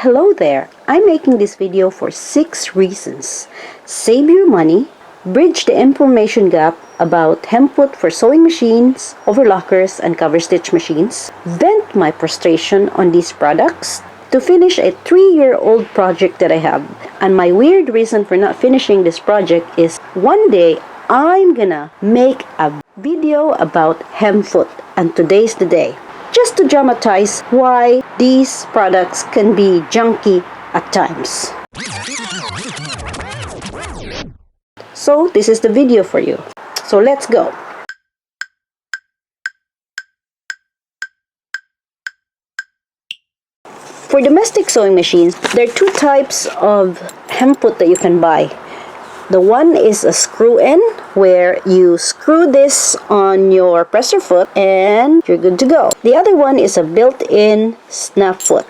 Hello there, I'm making this video for 6 reasons. Save your money, bridge the information gap about hemfoot for sewing machines, overlockers, and cover stitch machines, vent my frustration on these products, to finish a 3-year-old project that I have. And my weird reason for not finishing this project is one day I'm gonna make a video about hemfoot, and today's the day. Just to dramatize why these products can be junky at times. So this is the video for you. So let's go. For domestic sewing machines, there are 2 types of hemfoot that you can buy. The one is a screw-in, where you screw this on your presser foot and you're good to go. The other one is a built-in snap foot.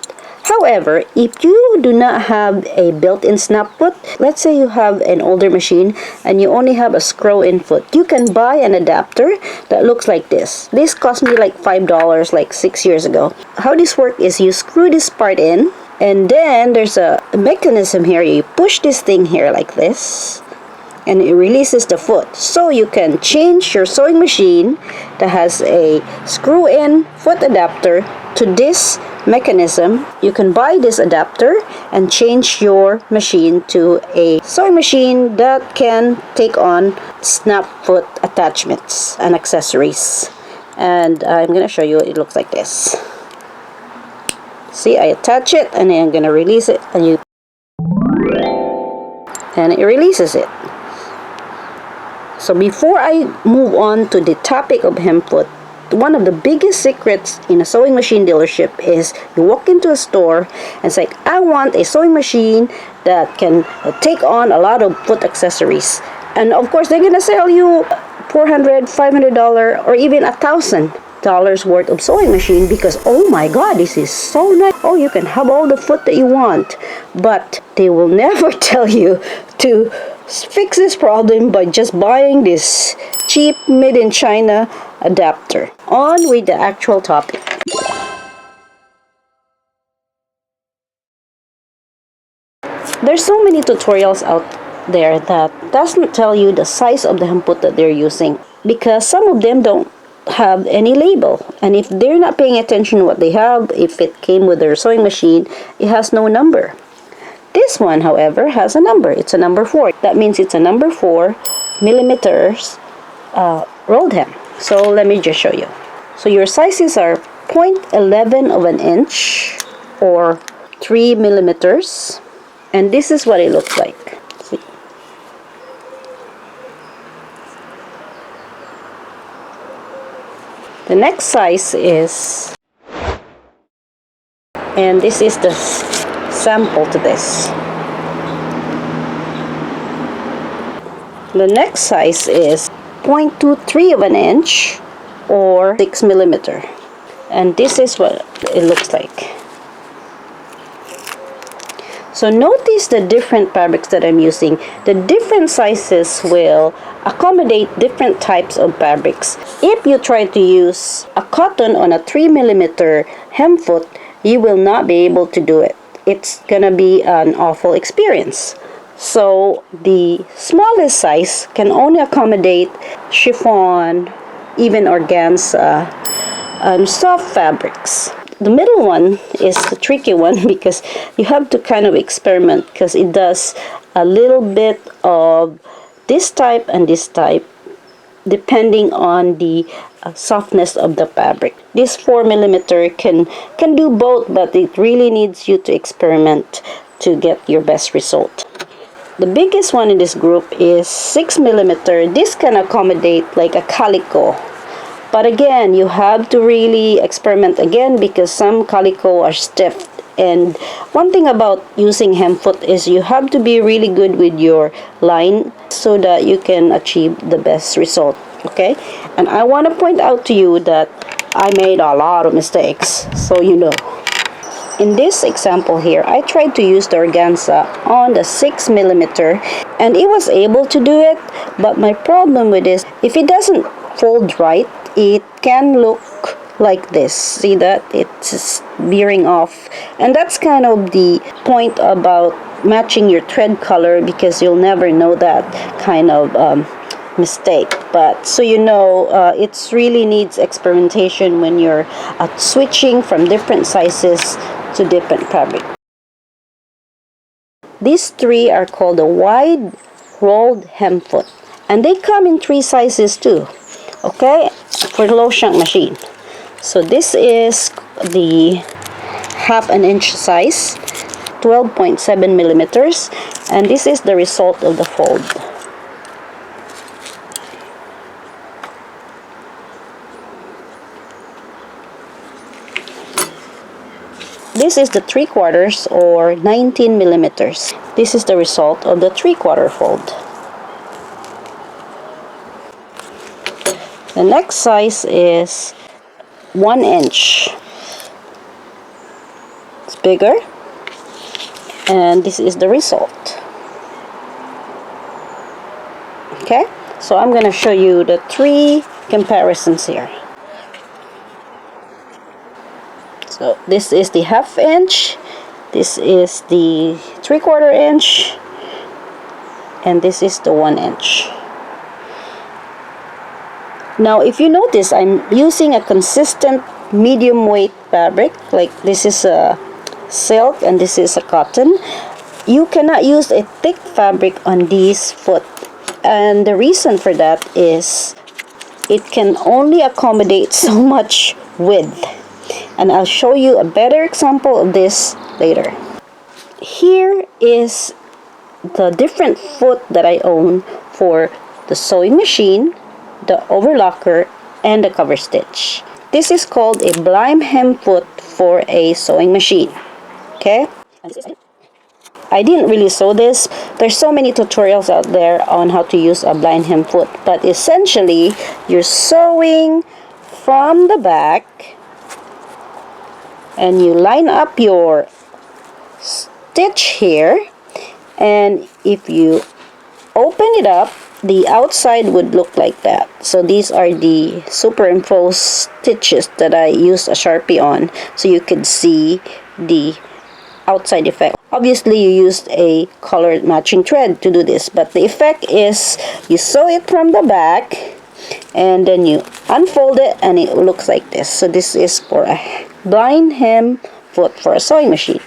However, if you do not have a built-in snap foot, let's say you have an older machine and you only have a screw-in foot, you can buy an adapter that looks like this. This cost me like $5 like 6 years ago. How this works is you screw this part in, and then there's a mechanism here. You push this thing here like this, and it releases the foot. So you can change your sewing machine that has a screw-in foot adapter to this mechanism. You can buy this adapter and change your machine to a sewing machine that can take on snap foot attachments and accessories. And I'm going to show you what it looks like this. See, I attach it and then I'm going to release it, and it releases it. So before I move on to the topic of hemfoot, one of the biggest secrets in a sewing machine dealership is you walk into a store and say, I want a sewing machine that can take on a lot of foot accessories. And of course, they're going to sell you $400, $500, or even $1,000 worth of sewing machine because, oh my God, this is so nice. Oh, you can have all the foot that you want. But they will never tell you to fix this problem by just buying this cheap made in China adapter. On with the actual topic. There's so many tutorials out there that doesn't tell you the size of the hemfoot that they're using, because some of them don't have any label, and if they're not paying attention to what they have, if it came with their sewing machine, it has no number. This one, however, has a number. It's a number 4. That means it's a number 4 millimeters rolled hem. So let me just show you. So your sizes are 0.11 of an inch or 3 millimeters, and this is what it looks like. See? The next size is, and this is the sample to this. The next size is 0.23 of an inch or 6 millimeter, and this is what it looks like. So notice the different fabrics that I'm using. The different sizes will accommodate different types of fabrics. If you try to use a cotton on a 3 millimeter hemfoot, you will not be able to do it. It's gonna be an awful experience. So the smallest size can only accommodate chiffon, even organza, and soft fabrics. The middle one is the tricky one because you have to kind of experiment, because it does a little bit of this type and this type depending on the softness of the fabric. This 4 millimeter can do both, but it really needs you to experiment to get your best result. The biggest one in this group is 6 millimeter. This can accommodate like a calico. But again, you have to really experiment again because some calico are stiff. And one thing about using hemfoot is you have to be really good with your line so that you can achieve the best result. Okay? And I want to point out to you that I made a lot of mistakes, so you know. In this example here, I tried to use the organza on the 6 millimeter and it was able to do it, but my problem with this, if it doesn't fold right, it can look like this. See that? It's veering off. And that's kind of the point about matching your thread color, because you'll never know that kind of mistake. But so you know, it really needs experimentation when you're switching from different sizes to different fabric. These three are called the wide rolled hem foot, and they come in 3 sizes too, okay, for low shank machine. So this is the 1/2 inch size, 12.7 millimeters, and this is the result of the fold. This is the 3/4 or 19 millimeters. This is the result of the 3/4 fold. The next size is 1 inch. It's bigger, and this is the result. Okay, so I'm going to show you the 3 comparisons here. So this is the 1/2 inch, this is the 3/4 inch, and this is the 1 inch. Now if you notice, I'm using a consistent medium weight fabric. Like this is a silk and this is a cotton. You cannot use a thick fabric on these foot, and the reason for that is it can only accommodate so much width. And I'll show you a better example of this later. Here is the different foot that I own for the sewing machine, the overlocker, and the cover stitch. This is called a blind hem foot for a sewing machine. Okay? I didn't really sew this. There's so many tutorials out there on how to use a blind hem foot, but essentially you're sewing from the back, and you line up your stitch here, and if you open it up, the outside would look like that. So these are the superimposed stitches that I used a Sharpie on, so you could see the outside effect. Obviously you used a colored matching thread to do this, but the effect is you sew it from the back and then you unfold it and it looks like this. So this is for a blind hem foot for a sewing machine.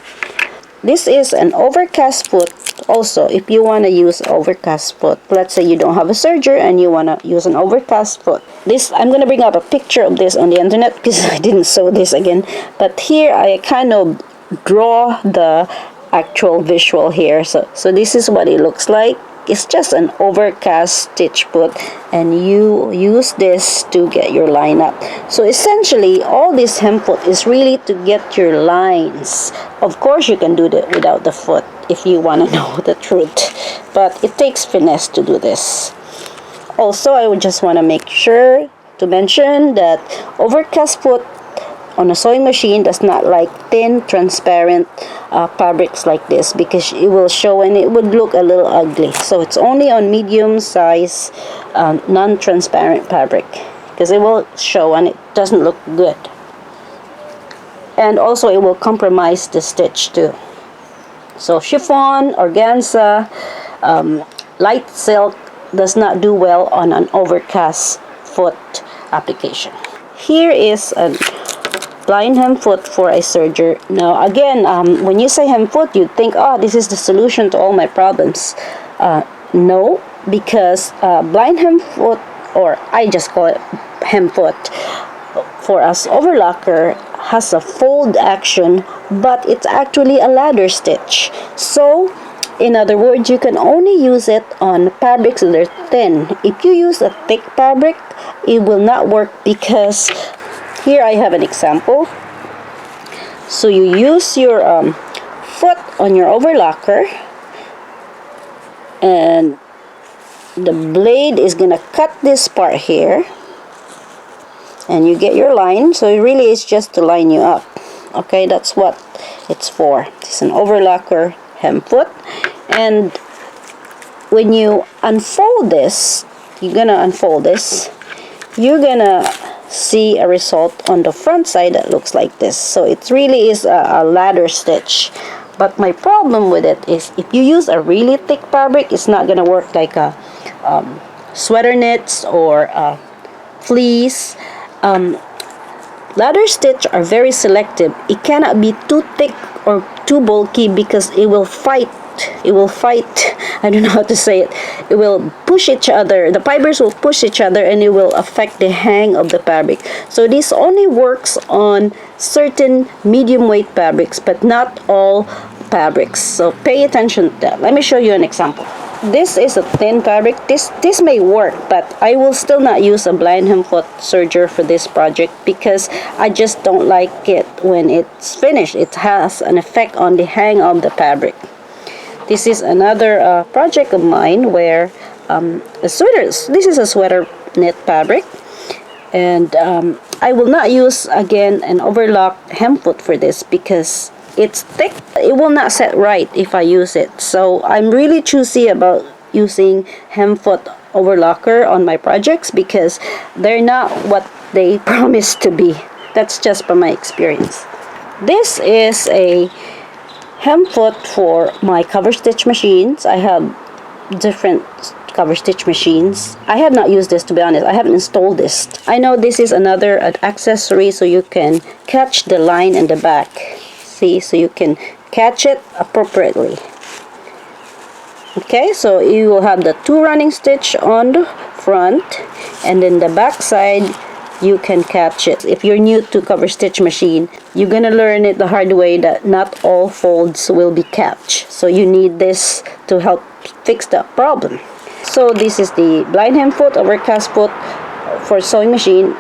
This is an overcast foot also. If you want to use overcast foot, let's say you don't have a serger and you want to use an overcast foot. This, I'm going to bring up a picture of this on the internet because I didn't sew this again. But here I kind of draw the actual visual here. So this is what it looks like. It's just an overcast stitch foot, and you use this to get your line up. So essentially all this hem foot is really to get your lines. Of course you can do that without the foot if you want to know the truth, but it takes finesse to do this. Also, I would just want to make sure to mention that overcast foot on a sewing machine does not like thin transparent fabrics like this, because it will show and it would look a little ugly. So it's only on medium size non-transparent fabric, because it will show and it doesn't look good, and also it will compromise the stitch too. So chiffon, organza, light silk does not do well on an overcast foot application. Here is a blind hem foot for a serger. Now again, when you say hem foot, you'd think, oh, this is the solution to all my problems. No, because blind hem foot, or I just call it hem foot, for us overlocker has a fold action, but it's actually a ladder stitch. So in other words, you can only use it on fabrics that are thin. If you use a thick fabric, it will not work, because here I have an example. So you use your foot on your overlocker, and the blade is gonna cut this part here, and you get your line. So it really is just to line you up. Okay, that's what it's for. It's an overlocker hem foot. And when you unfold this, you're gonna unfold this, you're gonna see a result on the front side that looks like this. So it really is a ladder stitch. But my problem with it is if you use a really thick fabric, it's not gonna work like a sweater knits or fleece. Ladder stitch are very selective. It cannot be too thick or too bulky because it will fight. I don't know how to say it. It will push each other. The fibers will push each other and it will affect the hang of the fabric. So this only works on certain medium weight fabrics, but not all fabrics. So pay attention to that. Let me show you an example. This is a thin fabric. This may work, but I will still not use a blind hem foot serger for this project because I just don't like it when it's finished. It has an effect on the hang of the fabric. This is another project of mine where this is a sweater knit fabric, and I will not use again an overlock hem foot for this because it's thick. It will not set right if I use it. So I'm really choosy about using hem foot overlocker on my projects because they're not what they promise to be. That's just from my experience. This is a hem foot for my cover stitch machines. I have different cover stitch machines. I have not used this, to be honest. I haven't installed this. I know this is another accessory so you can catch the line in the back. See, so you can catch it appropriately. Okay, so you will have the 2 running stitch on the front, and then the back side you can catch it. If you're new to cover stitch machine, you're gonna learn it the hard way that not all folds will be catched. So you need this to help fix that problem. So this is the blind hem foot, overcast foot for sewing machine,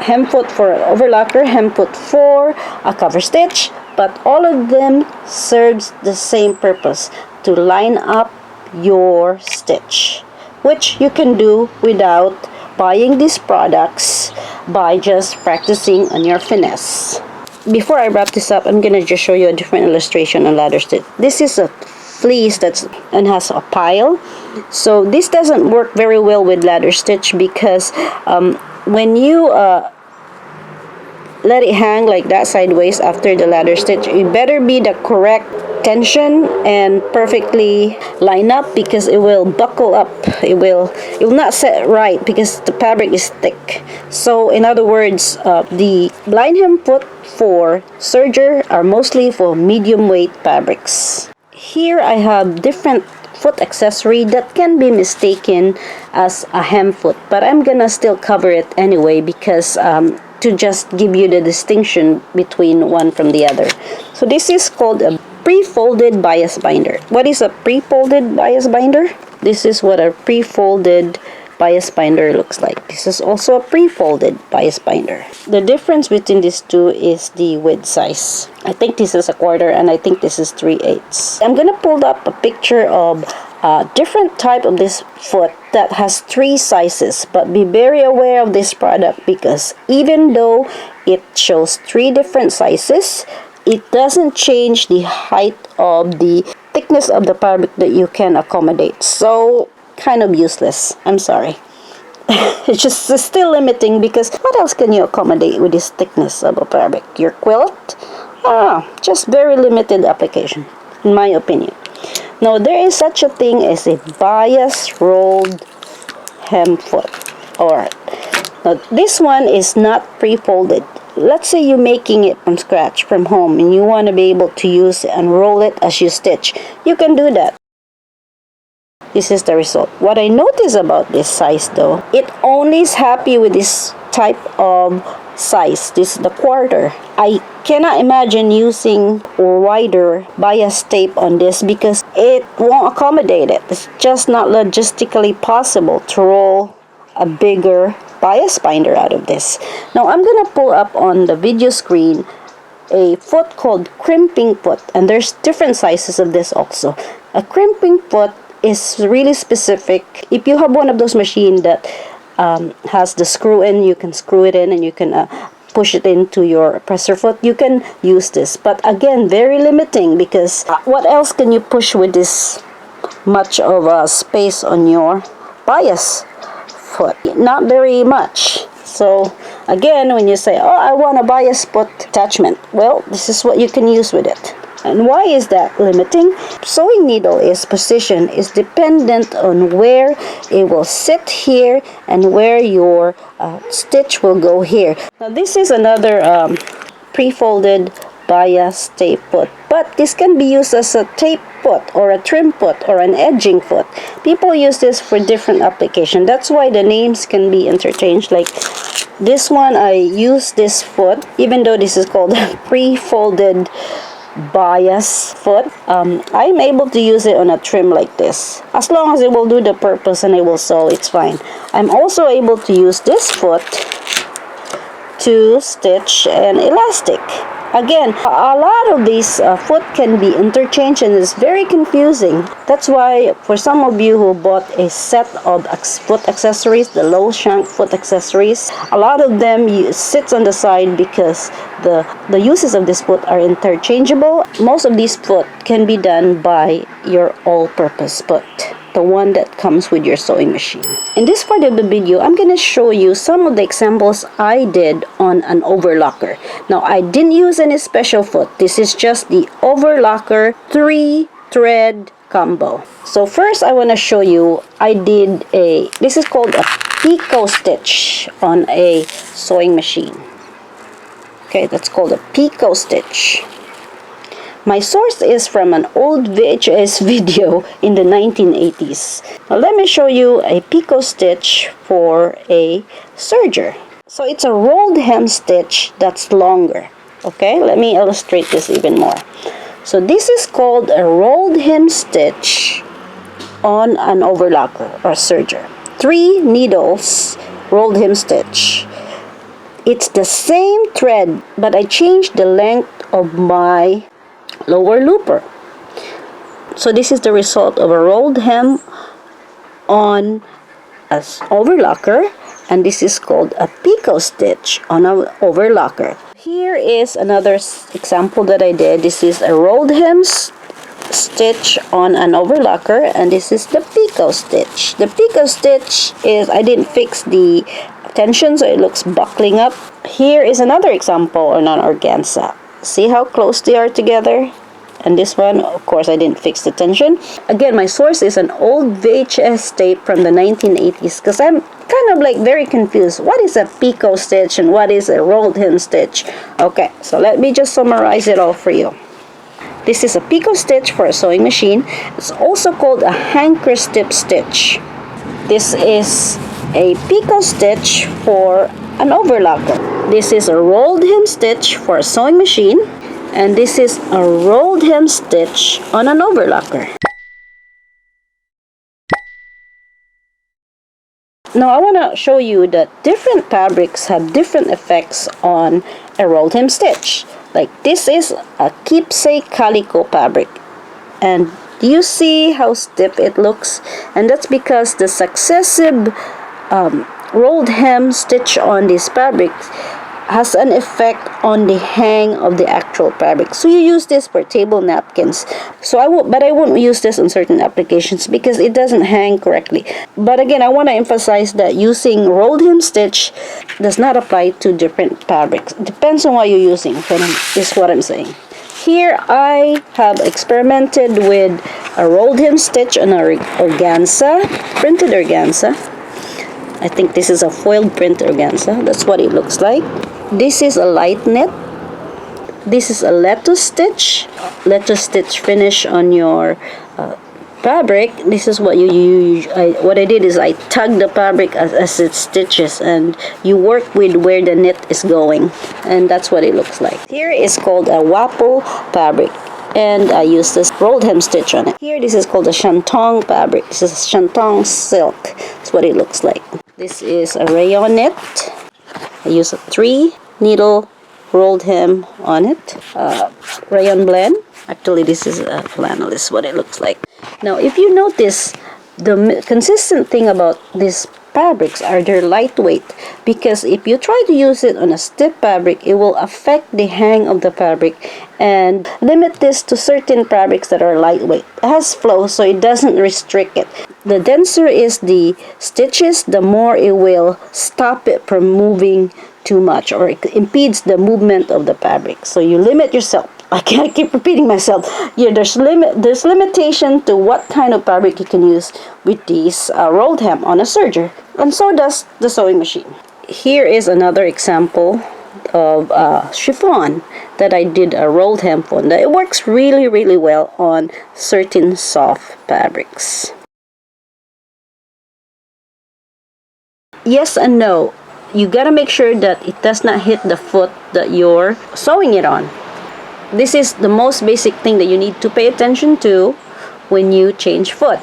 hem foot for overlocker, hem foot for a cover stitch, but all of them serves the same purpose, to line up your stitch, which you can do without buying these products by just practicing on your finesse. Before I wrap this up, I'm gonna just show you a different illustration on ladder stitch. This is a fleece and has a pile, so this doesn't work very well with ladder stitch because when you let it hang like that sideways after the ladder stitch, it better be the correct tension and perfectly line up because it will buckle up. It will not set right because the fabric is thick. So in other words, the blind hem foot for serger are mostly for medium weight fabrics. Here I have different foot accessory that can be mistaken as a hem foot, but I'm gonna still cover it anyway because to just give you the distinction between one from the other. So this is called a pre-folded bias binder. What is a pre-folded bias binder? This is what a pre-folded bias binder looks like. This is also a pre-folded bias binder. The difference between these two is the width size. I think this is a 1/4 and I think this is 3/8. I'm gonna pull up a picture of a different type of this foot that has 3 sizes, but be very aware of this product because even though it shows 3 different sizes, it doesn't change the height of the thickness of the fabric that you can accommodate. So kind of useless. I'm sorry. It's still limiting because what else can you accommodate with this thickness of a fabric? Your quilt? Just very limited application, in my opinion. Now, there is such a thing as a bias rolled hem foot. Alright. Now, this one is not pre-folded. Let's say you're making it from scratch, from home, and you want to be able to use it and roll it as you stitch. You can do that. This is the result. What I notice about this size though, it only is happy with this type of size. This is the 1/4. I cannot imagine using wider bias tape on this because it won't accommodate it. It's just not logistically possible to roll a bigger bias binder out of this. Now I'm gonna pull up on the video screen a foot called crimping foot, and there's different sizes of this also. A crimping foot is really specific. If you have one of those machines that has the screw in, you can screw it in and you can push it into your presser foot, you can use this. But again, very limiting because what else can you push with this much of a space on your bias foot? Not very much. So again, when you say, oh, I want to buy a spot attachment, well, this is what you can use with it. And why is that limiting? Sewing needle is position is dependent on where it will sit here and where your stitch will go here. Now this is another pre-folded bias tape foot, but this can be used as a tape foot or a trim foot or an edging foot. People use this for different application. That's why the names can be interchanged. Like this one, I use this foot, even though this is called pre-folded bias foot. I'm able to use it on a trim like this. As long as it will do the purpose and it will sew, it's fine. I'm also able to use this foot to stitch an elastic. Again, a lot of these foot can be interchanged and it's very confusing. That's why for some of you who bought a set of foot accessories, the low shank foot accessories, a lot of them sits on the side because the uses of this foot are interchangeable. Most of these foot can be done by your all-purpose foot, the one that comes with your sewing machine. In this part of the video, I'm going to show you some of the examples I did on an overlocker. Now, I didn't use any special foot. This is just the overlocker 3-thread combo. So first, I want to show you, I did this is called a picot stitch on a sewing machine. Okay, that's called a picot stitch. My source is from an old VHS video in the 1980s. Now let me show you a picot stitch for a serger. So it's a rolled hem stitch that's longer. Okay, let me illustrate this even more. So this is called a rolled hem stitch on an overlocker or serger. 3 needles rolled hem stitch. It's the same thread, but I changed the length of my lower looper. So this is the result of a rolled hem on an overlocker, and this is called a picot stitch on an overlocker. Here is another example that I did. This is a rolled hem stitch on an overlocker, and this is the picot stitch. The picot stitch is, I didn't fix the tension, so it looks buckling up. Here is another example on an organza. See how close they are together? And this one, of course, I didn't fix the tension. Again, my source is an old VHS tape from the 1980s because I'm kind of like very confused. What is a picot stitch and what is a rolled hem stitch? Okay, so let me just summarize it all for you. This is a picot stitch for a sewing machine. It's also called a hanker stip stitch. This is a picot stitch for an overlocker. This is a rolled hem stitch for a sewing machine, and this is a rolled hem stitch on an overlocker. Now I want to show you that different fabrics have different effects on a rolled hem stitch. Like this is a keepsake calico fabric, and do you see how stiff it looks? And that's because the successive rolled hem stitch on this fabric has an effect on the hang of the actual fabric. So you use this for table napkins. So I won't use this on certain applications because it doesn't hang correctly. But again, I want to emphasize that using rolled hem stitch does not apply to different fabrics. It depends on what you're using, is what I'm saying. Here I have experimented with a rolled hem stitch on an organza, printed organza. I think this is a foiled print organza. That's what it looks like. This is a light knit. This is a lettuce stitch finish on your fabric. This is what you use. What I did is I tugged the fabric as it stitches, and you work with where the knit is going, and that's what it looks like. Here is called a waffle fabric, and I used this rolled hem stitch on it. Here, this is called a shantung fabric. This is shantung silk. That's what it looks like. This is a rayon knit. I use a 3-needle rolled hem on it. Rayon blend. Actually, this is a flannel. This is what it looks like. Now, if you notice, the consistent thing about this fabrics are they're lightweight, because if you try to use it on a stiff fabric, it will affect the hang of the fabric and limit this to certain fabrics that are lightweight. It has flow, so it doesn't restrict it. The denser is the stitches, the more it will stop it from moving too much, or it impedes the movement of the fabric. So you limit yourself. I can't keep repeating myself. Yeah, there's limitation to what kind of fabric you can use with these rolled hem on a serger, and so does the sewing machine. Here is another example of chiffon that I did a rolled hem on. It works really, really well on certain soft fabrics. Yes and no. You gotta make sure that it does not hit the foot that you're sewing it on. This is the most basic thing that you need to pay attention to when you change foot.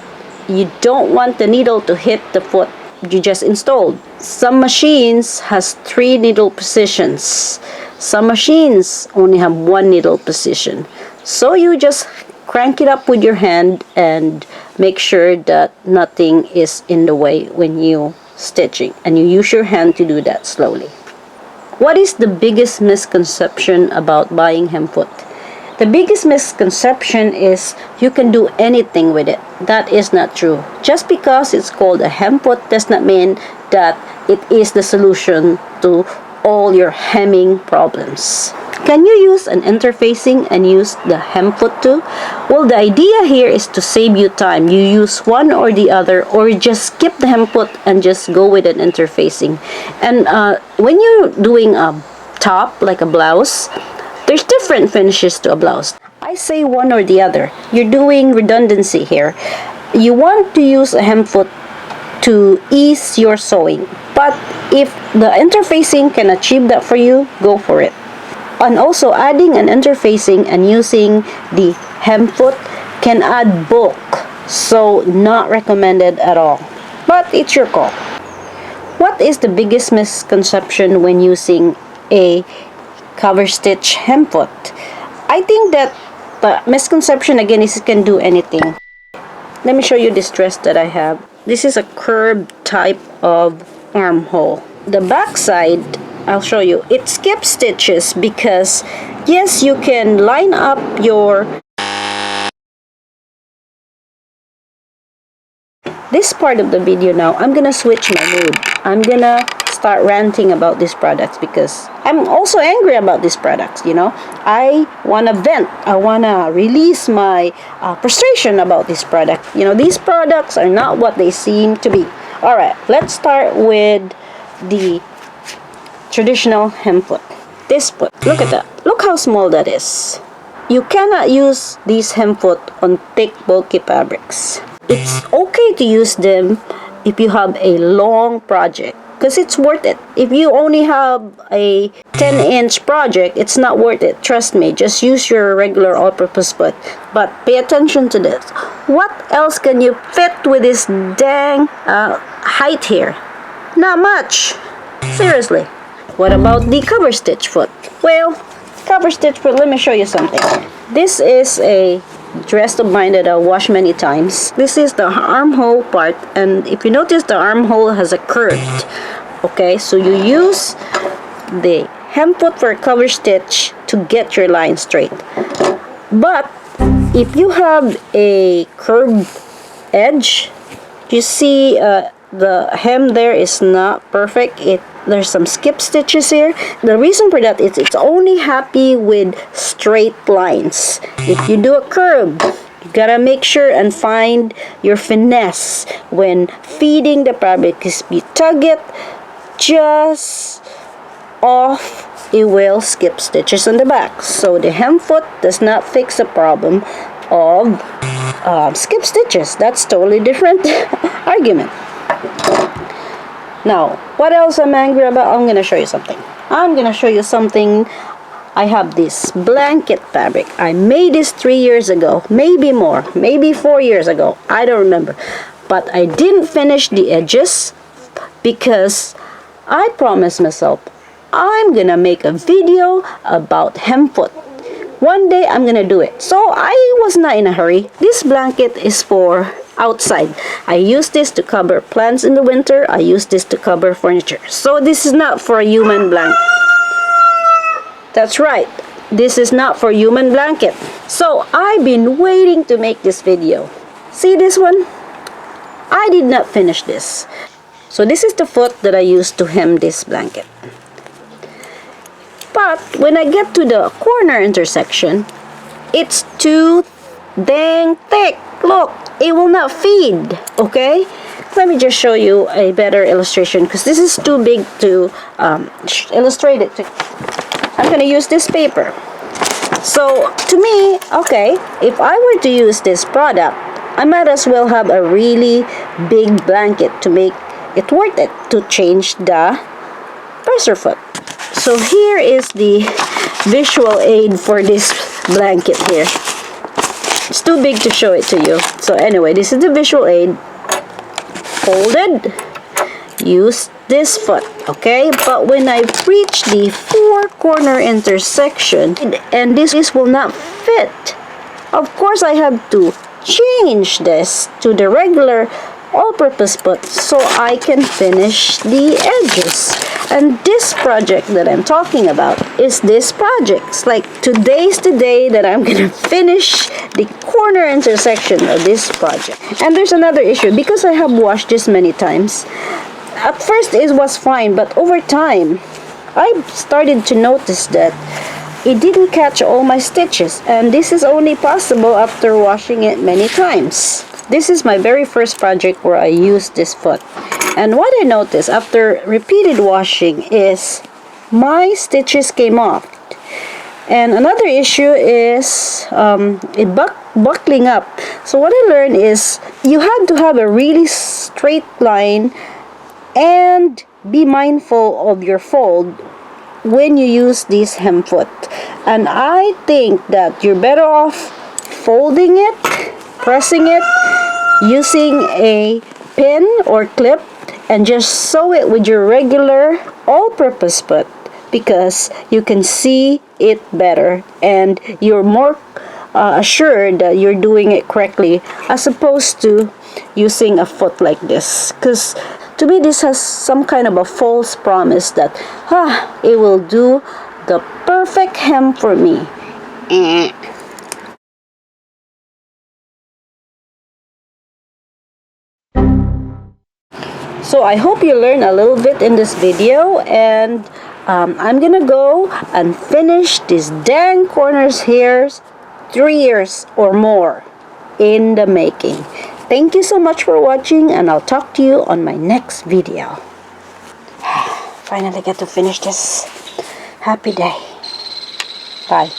You don't want the needle to hit the foot you just installed. Some machines has 3 needle positions. Some machines only have 1 needle position. So you just crank it up with your hand and make sure that nothing is in the way when you stitching, and you use your hand to do that slowly. What is the biggest misconception about buying hem foot? The biggest misconception is you can do anything with it. That is not true. Just because it's called a hem foot does not mean that it is the solution to all your hemming problems. Can you use an interfacing and use the hem foot too? Well, the idea here is to save you time. You use one or the other, or just skip the hem foot and just go with an interfacing. And when you're doing a top, like a blouse, there's different finishes to a blouse. I say one or the other. You're doing redundancy here. You want to use a hem foot to ease your sewing. But if the interfacing can achieve that for you, go for it. And also, adding an interfacing and using the hem foot can add bulk, so not recommended at all. But it's your call. What is the biggest misconception when using a cover stitch hem foot? I think that the misconception again is it can do anything. Let me show you this dress that I have. This is a curved type of armhole. The back side, I'll show you, it skips stitches because yes, you can line up your this part of the video. Now I'm gonna switch my mood. I'm gonna start ranting about these products because I'm also angry about these products. I wanna vent, I wanna release my frustration about this product. These products are not what they seem to be. Alright, let's start with the traditional hem foot. This foot, look at that. Look how small that is. You cannot use these hem foot on thick, bulky fabrics. It's okay to use them if you have a long project, because it's worth it. If you only have a 10-inch project, it's not worth it. Trust me, just use your regular all-purpose foot. But pay attention to this. What else can you fit with this dang height here? Not much. Seriously. What about the cover stitch foot? Well, cover stitch foot, let me show you something. This is a dress of mine that I washed many times. This is the armhole part, and if you notice, the armhole has a curve. Okay, so you use the hem foot for cover stitch to get your line straight. But if you have a curved edge, you see the hem there is not perfect. There's some skip stitches here. The reason for that is it's only happy with straight lines. If you do a curve, you gotta make sure and find your finesse when feeding the fabric. If you tug it just off, it will skip stitches on the back. So the hem foot does not fix the problem of skip stitches. That's totally different argument. Now, what else I'm angry about? I'm gonna show you something. I have this blanket fabric. I made this 3 years ago, maybe more, maybe 4 years ago. I don't remember. But I didn't finish the edges because I promised myself I'm gonna make a video about hem foot. One day I'm gonna do it. So I was not in a hurry. This blanket is for outside. I use this to cover plants in the winter. I use this to cover furniture. So this is not for a human blanket. That's right. This is not for human blanket. So I've been waiting to make this video. See this one? I did not finish this. So this is the foot that I used to hem this blanket. But when I get to the corner intersection, it's too dang thick. Look, it will not feed. Okay? Let me just show you a better illustration because this is too big to illustrate it. I'm going to use this paper. So to me, okay, if I were to use this product, I might as well have a really big blanket to make it worth it to change the presser foot. So here is the visual aid for this blanket here. It's too big to show it to you. So anyway, this is the visual aid. Folded. Use this foot, okay? But when I reach the four corner intersection and this will not fit, of course I have to change this to the regular all-purpose foot so I can finish the edges. And this project that I'm talking about is this project. It's like today's the day that I'm gonna finish the corner intersection of this project. And there's another issue because I have washed this many times. At first it was fine, but over time I started to notice that it didn't catch all my stitches, and this is only possible after washing it many times. This is my very first project where I used this foot, and what I noticed after repeated washing is my stitches came off. And another issue is it buckling up. So what I learned is you have to have a really straight line and be mindful of your fold when you use this hem foot. And I think that you're better off folding it, pressing it, using a pin or clip, and just sew it with your regular all-purpose foot because you can see it better and you're more assured that you're doing it correctly as opposed to using a foot like this. Because to me, this has some kind of a false promise that it will do the perfect hem for me. So I hope you learned a little bit in this video, and I'm gonna go and finish these dang corners here 3 years or more in the making. Thank you so much for watching, and I'll talk to you on my next video. Finally get to finish this. Happy day. Bye.